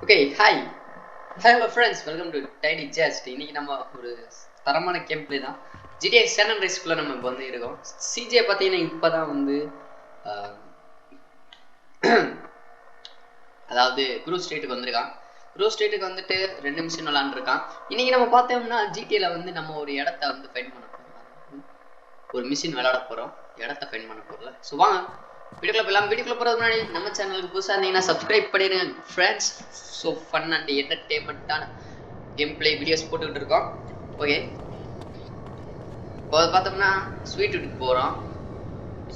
Okay hi hello friends, welcome to tidy just. இன்னைக்கு நம்ம ஒரு தரமான கேம் பிளே தான். ஜிடிஏ சான் அண்ட்ரீஸ்க்குள்ளே நம்ம இப்போ வந்து இருக்கோம். சிஜே பார்த்தீங்கன்னா இப்போ தான் வந்து அதாவது குரூ ஸ்ட்ரீட்டுக்கு வந்திருக்கான். குரூ ஸ்ட்ரீட்டுக்கு வந்துட்டு 2 நிமிஷம் விளாண்டுருக்கான். இன்னைக்கு நம்ம பார்த்தோம்னா ஜிடிஏல வந்து நம்ம ஒரு இடத்த வந்து ஃபைண்ட் பண்ண போகிறோம். ஒரு மிஷின் விளையாட போகிறோம், இடத்த ஃபைண்ட் பண்ண போகிறல. ஸோ வாங்க வீடியோக்குள்ள போகலாம். வீடியோக்குள்ள போகிறது முன்னாடி நம்ம சேனலுக்கு புதுசாக இருந்தீங்கன்னா சப்ஸ்கிரைப் பண்ணிடுங்க ஃப்ரெண்ட்ஸ். ஸோ ஃபன் அண்ட் என்டர்டெயின்மெண்ட்டான கேம் பிளே வீடியோஸ் போட்டுக்கிட்டு இருக்கோம். ஓகே, இப்போ பார்த்தோம்னா ஸ்வீட் வீட்டுக்கு போகிறோம்.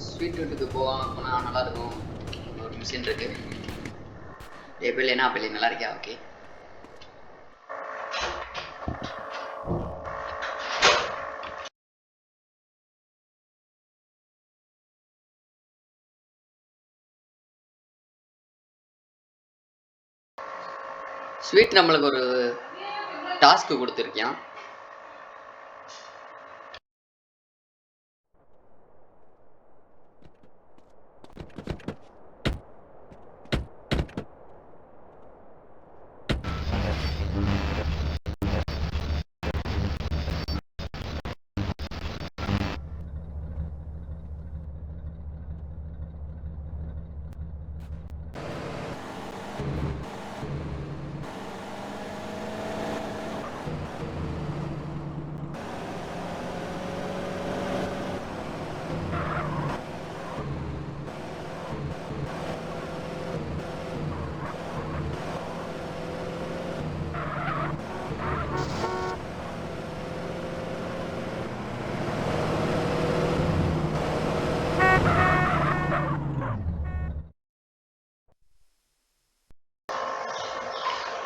ஸ்வீட் வீட்டுக்கு போனால் நல்லாயிருக்கும். ஒரு மிஷின் இருக்குது. ஏபிள் என்ன ஆப்பிள் நல்லா இருக்கியா? ஓகே, ஸ்வீட் நம்மளுக்கு ஒரு டாஸ்க் கொடுத்துருக்கியான்.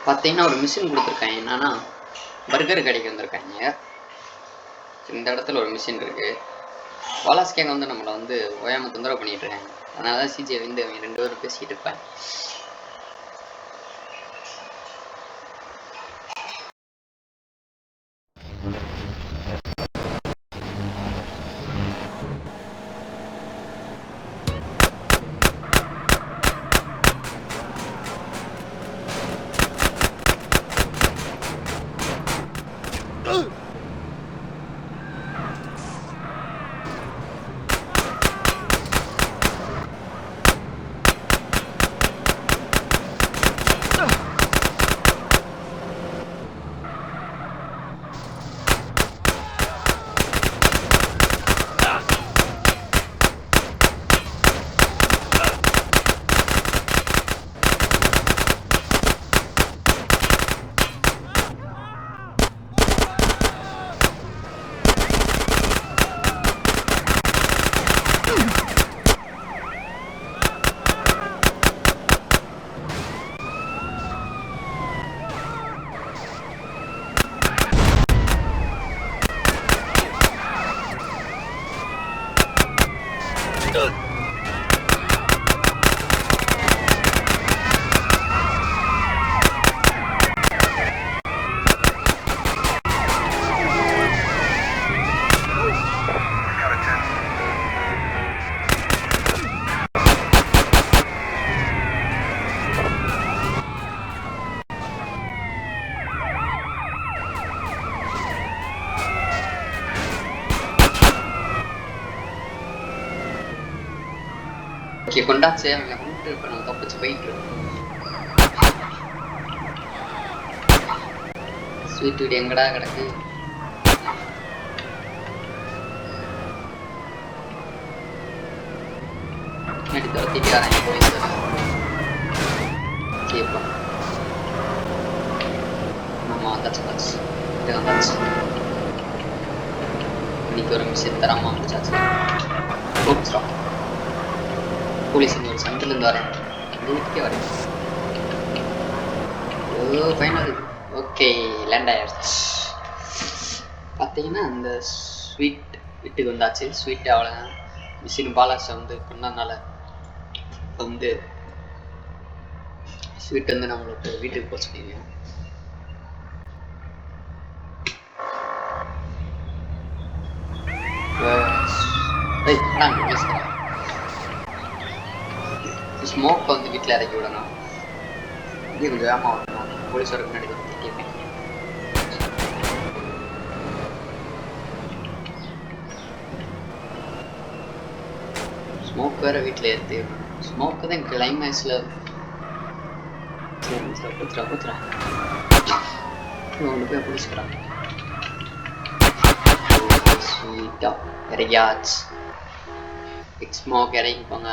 பார்த்தீங்கன்னா ஒரு மிஷின் கொடுத்துருக்காங்க. என்னன்னா பர்கர் கடைக்கு வந்திருக்காங்க. இந்த இடத்துல ஒரு மிஷின் இருக்கு. வாலாஸ் கேங்க வந்து நம்மளை வந்து ஓயாம தொந்தரவு பண்ணிட்டு இருக்காங்க. அதனால தான் சிஜே வந்து அவங்க 2 பேரும் பேசிட்டு இருப்பாங்க. ஓகே, கொண்டாச்சு. அவங்க கொண்டு இப்போ நம்ம தப்பிச்சு போயிட்டு இருக்கோம். ஸ்வீட் வீடு எங்கடா கிடக்கு? முன்னாடி துரத்திட்டு வராங்க போலீஸ். கேப்பா நம்ம வந்தாச்சு. இது வந்தாச்சு. இன்னைக்கு ஒரு மிஷின் தரமா முடிச்சாச்சு. போலீஸ் ஒரு சந்திலிருந்து வரேன். வீட்டுக்கே வரேன். ஃபைனல். ஓகே, லேண்ட் ஆயிடுச்சு. பார்த்தீங்கன்னா அந்த ஸ்வீட் வீட்டுக்கு வந்தாச்சு. ஸ்வீட் அவ்வளோ மிஷின் பாலாஸை வந்து பண்ணதுனால வந்து ஸ்வீட் வந்து நம்மளுக்கு வீட்டுக்கு போக சொல்லிடுவோம். ஸ்மோக் வந்து வீட்டில் இறக்கி விடணும். இங்கே கொஞ்சம் வேகமாக வரணும். போலீஸ் வர முன்னாடி வந்து திட்டிருக்கேன். ஸ்மோக் வேற வீட்டில் ஏற்று ஸ்மோக்கு தான் கிளைமேக்ஸில் ஊத்துறா ஒன்று போய் பிடிச்சிக்கிறான். ஸ்வீட்டாக இறங்கியாச்சு. பிக் ஸ்மோக் இறங்கிப்பாங்க.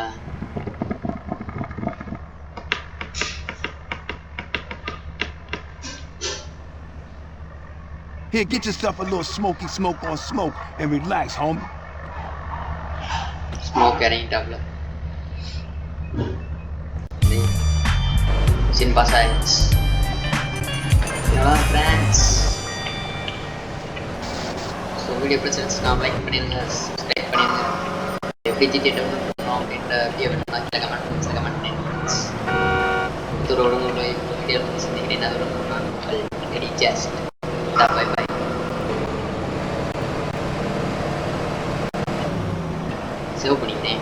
Here, get yourself a little smoky smoke on smoke and relax, homie. Smoke இறங்கிட்டாப்ல. Sin passage. Hello friends. So video பிடிச்சிருந்துச்சுன்னா லைக் பண்ணிருங்க, சப்ஸ்கிரைப் பண்ணிருங்க. எப்படி GTA டவுன்லோட் பண்ணணும் அப்படின்ற வீடியோ வேணும்னா கீழே கமெண்ட் பண்ணிருங்க. இதோட வீடியோ சந்திக்கிறேன். அதோட very just bye bye. Save பண்ணிக்கிறேன்.